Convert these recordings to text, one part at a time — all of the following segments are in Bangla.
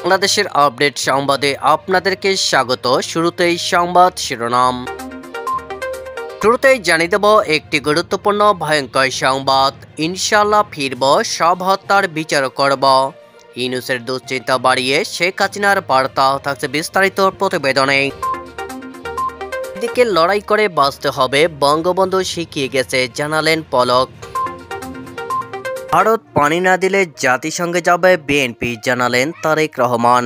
বাংলাদেশের আপডেট সংবাদে আপনাদেরকে স্বাগত। শুরুতেই সংবাদ শিরোনাম। শুরুতেই জানিয়ে দেব একটি গুরুত্বপূর্ণ ভয়ঙ্কর সংবাদ। ইনশাআল্লাহ ফিরব, সব হত্যার বিচার করব। ইউনূসের দুশ্চিন্তা বাড়িয়ে শেখ হাসিনার বার্তা, থাকছে বিস্তারিত প্রতিবেদনে। এদিকে লড়াই করে বাঁচতে হবে, বঙ্গবন্ধু শিখিয়ে গেছে, জানালেন পলক। ভারত পানি না দিলে জাতিসংঘে যাবে বিএনপি, জানালেন তারেক রহমান।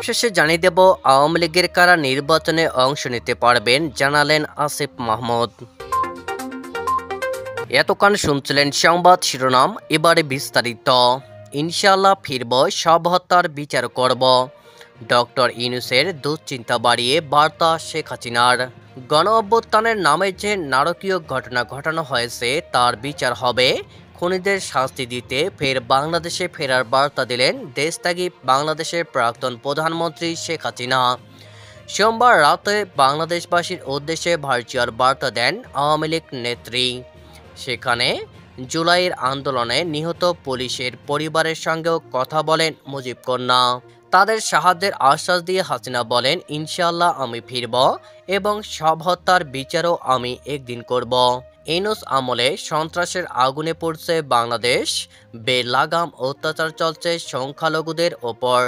শেষে জানিয়ে দেব আওয়ামী লীগের কারা নির্বাচনে অংশ নিতে পারবেন, জানালেন আসিফ মাহমুদ। এতক্ষণ শুনছিলেন সংবাদ শিরোনাম, এবারে বিস্তারিত। ইনশাআল্লাহ ফিরব, সব হত্যার বিচার করব। ডক্টর ইউনূসের দুশ্চিন্তা বাড়িয়ে বার্তা শেখ হাসিনার। গণ অভ্যুত্থানের নামে যে নারকীয় ঘটনা ঘটানো হয়েছে তার বিচার হবে, খুনিদের শাস্তি দিতে ফের বাংলাদেশে ফেরার বার্তা দিলেন দেশত্যাগী বাংলাদেশের প্রাক্তন প্রধানমন্ত্রী শেখ হাসিনা। সোমবার রাতে বাংলাদেশবাসীর উদ্দেশ্যে ভার্চুয়াল বার্তা দেন আওয়ামী লীগ নেত্রী। সেখানে জুলাইয়ের আন্দোলনে নিহত পুলিশের পরিবারের সঙ্গেও কথা বলেন মুজিব কন্যা। তাদের সাহায্যের আশ্বাস দিয়ে হাসিনা বলেন, ইনশাআল্লাহ আমি ফিরব এবং সব হত্যার বিচারও আমি একদিন করব। ইউনূস আমলে সন্ত্রাসের আগুনে পড়ছে বাংলাদেশ, বেলাগাম অত্যাচার চলছে সংখ্যালঘুদের ওপর।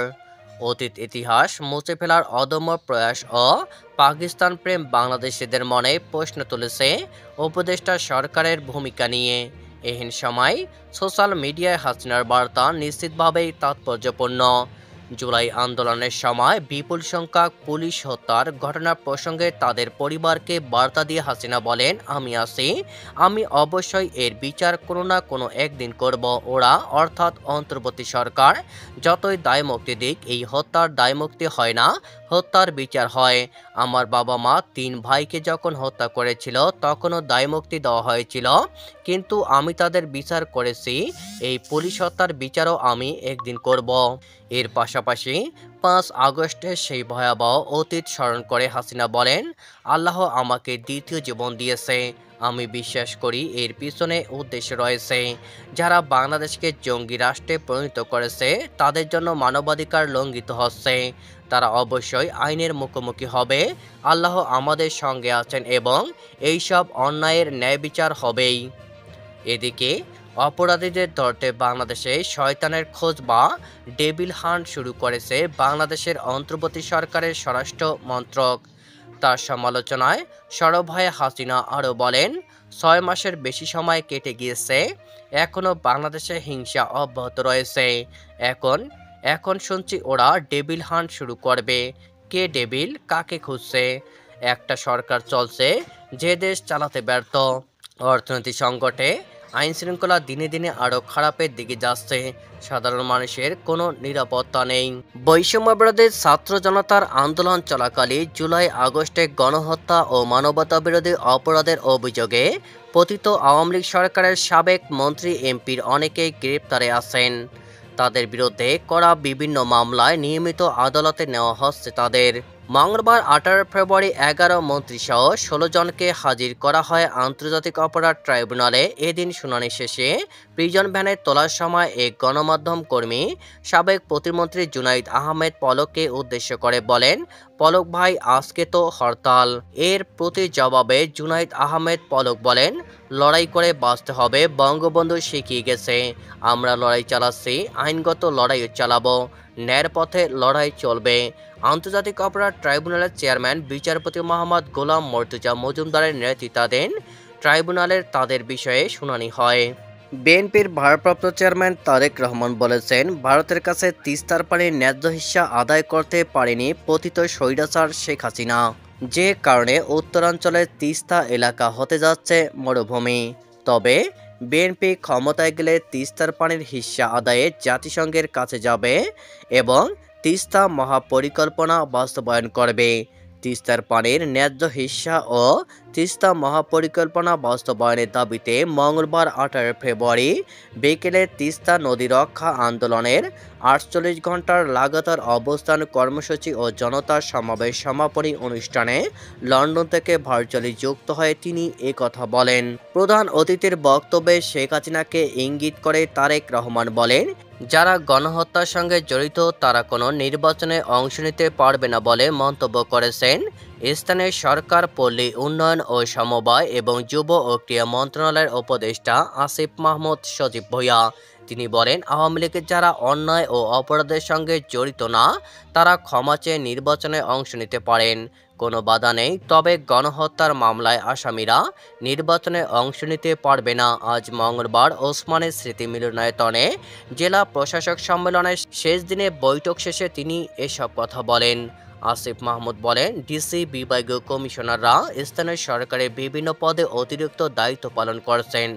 অতীত ইতিহাস মুছে ফেলার অদম্য প্রয়াস ও পাকিস্তান প্রেম বাংলাদেশিদের মনে প্রশ্ন তুলেছে উপদেষ্টা সরকারের ভূমিকা নিয়ে। এহেন সময় সোশ্যাল মিডিয়ায় হাসিনার বার্তা নিশ্চিতভাবেই তাৎপর্যপূর্ণ। জুলাই আন্দোলনের সময় বিপুল সংখ্যক পুলিশ হত্যার ঘটনা প্রসঙ্গে তাদের পরিবারকে বার্তা দিয়ে হাসিনা বলেন, আমি আছি, আমি অবশ্যই এর বিচার কোনো না কোনো একদিন করব। ওরা অর্থাৎ অন্তর্বর্তী সরকার যতই দায়মুক্তি দিক, এই হত্যার দায়মুক্তি হয় না, হত্যার বিচার হয়। আমার বাবা মা 3 ভাইকে যখন হত্যা করেছিল তখনও দায়মুক্তি দেওয়া হয়েছিল, কিন্তু আমি তাদের বিচার করেছি। এই পুলিশ হত্যার বিচারও আমি একদিন করব। এর পাশাপাশি 5 আগস্টের সেই ভয়াবহ অতীত স্মরণ করে হাসিনা বলেন, আল্লাহ আমাকে দ্বিতীয় জীবন দিয়েছে। আমি বিশ্বাস করি এর পিছনে উদ্দেশ্য রয়েছে। যারা বাংলাদেশকে জঙ্গি রাষ্ট্রে পরিণত করেছে তাদের জন্য মানবাধিকার লঙ্ঘিত হচ্ছে। তারা অবশ্যই আইনের মুখোমুখি হবে। আল্লাহ আমাদের সঙ্গে আছেন এবং এই সব অন্যায়ের ন্যায় বিচার হবেই। এদিকে অপরাধীদের ধরতে বাংলাদেশে শয়তানের খোঁজ বা ডেভিল হান্ট শুরু করেছে বাংলাদেশের অন্তর্বর্তী সরকারের স্বরাষ্ট্র মন্ত্রক। তার সমালোচনায় সরব হয়ে হাসিনা আরও বলেন, 6 মাসের বেশি সময় কেটে গিয়েছে, এখনও বাংলাদেশে হিংসা অব্যাহত রয়েছে। এখন শুনছি ওরা ডেভিল হান্ট শুরু করবে। কে ডেভিল, কাকে খুঁজছে? একটা সরকার চলছে যে দেশ চালাতে ব্যর্থ। অর্থনৈতিক সংকটে আইন শৃঙ্খলা দিনে দিনে আরও খারাপের দিকে যাচ্ছে। সাধারণ মানুষের কোনো নিরাপত্তা নেই। বৈষম্যবিরোধী ছাত্র জনতার আন্দোলন চলাকালে জুলাই আগস্টে গণহত্যা ও মানবতা বিরোধী অপরাধের অভিযোগে পতিত আওয়ামী লীগ সরকারের সাবেক মন্ত্রী এমপির অনেকেই গ্রেপ্তারে আছেন। তাদের বিরুদ্ধে করা বিভিন্ন মামলায় নিয়মিত আদালতে নেওয়া হচ্ছে তাদের। মঙ্গলবার 18 ফেব্রুয়ারি 11 মন্ত্রীসহ 16 জনকে হাজির করা হয় আন্তর্জাতিক অপরাধ ট্রাইব্যুনালে। এদিন শুনানি শেষে প্রিজন ভ্যানে তোলার সময় এক গণমাধ্যম কর্মী সাবেক প্রতিমন্ত্রী জুনাইদ আহমেদ পলককে উদ্দেশ্য করে বলেন, পলক ভাই আজকে তো হরতাল। এর প্রতি জবাবে জুনাইদ আহমেদ পলক বলেন, লড়াই করে বাঁচতে হবে, বঙ্গবন্ধু শিখিয়ে গেছে, আমরা লড়াই চালাচ্ছি, আইনগত লড়াইও চালাবো, ন্যায়ের পথে লড়াই চলবে। আন্তর্জাতিক অপরাধ ট্রাইব্যুনালের চেয়ারম্যান বিচারপতি মোহাম্মদ গোলাম মর্তুজা মজুমদারের নেতৃত্বাধীন ট্রাইব্যুনালের তাদের বিষয়ে শুনানি হয়। বিএনপির ভারপ্রাপ্ত চেয়ারম্যান তারেক রহমান বলেছেন, ভারতের কাছে তিস্তার পানির ন্যায্য হিস্সা আদায় করতে পারেনি পতিত স্বৈরাচার শেখ হাসিনা, যে কারণে উত্তরাঞ্চলের তিস্তা এলাকা হতে যাচ্ছে মরুভূমি। তবে বিএনপি ক্ষমতায় গেলে তিস্তার পানির হিস্সা আদায়ে জাতিসংঘের কাছে যাবে এবং তিস্তা মহাপরিকল্পনা বাস্তবায়ন করবে। তিস্তার পানির ন্যায্য হিস্সা ও তিস্তা মহাপরিকল্পনা বাস্তবায়নের দাবিতে মঙ্গলবার 18 ফেব্রুয়ারি বিকেলে তিস্তা নদী রক্ষা আন্দোলনের 48 ঘন্টার লাগাতার অবস্থান কর্মসূচি ও জনতার সমাবেশ সমাপনী অনুষ্ঠানে লন্ডন থেকে ভার্চুয়ালি যুক্ত হয়ে তিনি একথা বলেন। প্রধান অতিথির বক্তব্যে শেখ হাসিনাকে ইঙ্গিত করে তারেক রহমান বলেন, যারা গণহত্যার সঙ্গে জড়িত তারা কোনো নির্বাচনে অংশ নিতে পারবে না বলে মন্তব্য করেছেন স্থানীয় সরকার, পল্লী উন্নয়ন ও সমবায় এবং যুব ও ক্রীড়া মন্ত্রণালয়ের উপদেষ্টা আসিফ মাহমুদ সজীব ভূঁইয়া। তিনি বলেন, আওয়ামী লীগের যারা অন্যায় ও অপরাধের সঙ্গে জড়িত না তারা ক্ষমা চেয়ে নির্বাচনে অংশ নিতে পারেন, কোনো বাধা নেই। তবে গণহত্যার মামলায় আসামিরা নির্বাচনে অংশ নিতে পারবে না। আজ মঙ্গলবার ওসমানী স্মৃতি মিলনায়তনে জেলা প্রশাসক সম্মেলনের শেষ দিনে বৈঠক শেষে তিনি এসব কথা বলেন। আসিফ মাহমুদ বলেন, ডিসি, বিভাগীয় কমিশনাররা স্থানীয় সরকারের বিভিন্ন পদে অতিরিক্ত দায়িত্ব পালন করছেন,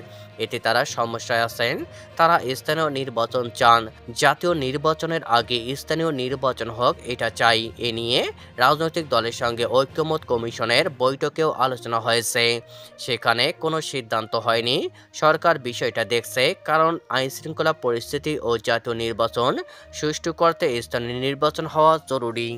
এতে তারা সমস্যায় আছেন। তারা স্থানীয় নির্বাচন চান, জাতীয় নির্বাচনের আগে স্থানীয় নির্বাচন হোক এটা চাই। এ নিয়ে রাজনৈতিক দলের সঙ্গে ঐক্যমত কমিশনের বৈঠকেও আলোচনা হয়েছে, সেখানে কোনো সিদ্ধান্ত হয়নি। সরকার বিষয়টা দেখছে, কারণ আইনশৃঙ্খলা পরিস্থিতি ও জাতীয় নির্বাচন সুষ্ঠু করতে স্থানীয় নির্বাচন হওয়া জরুরি।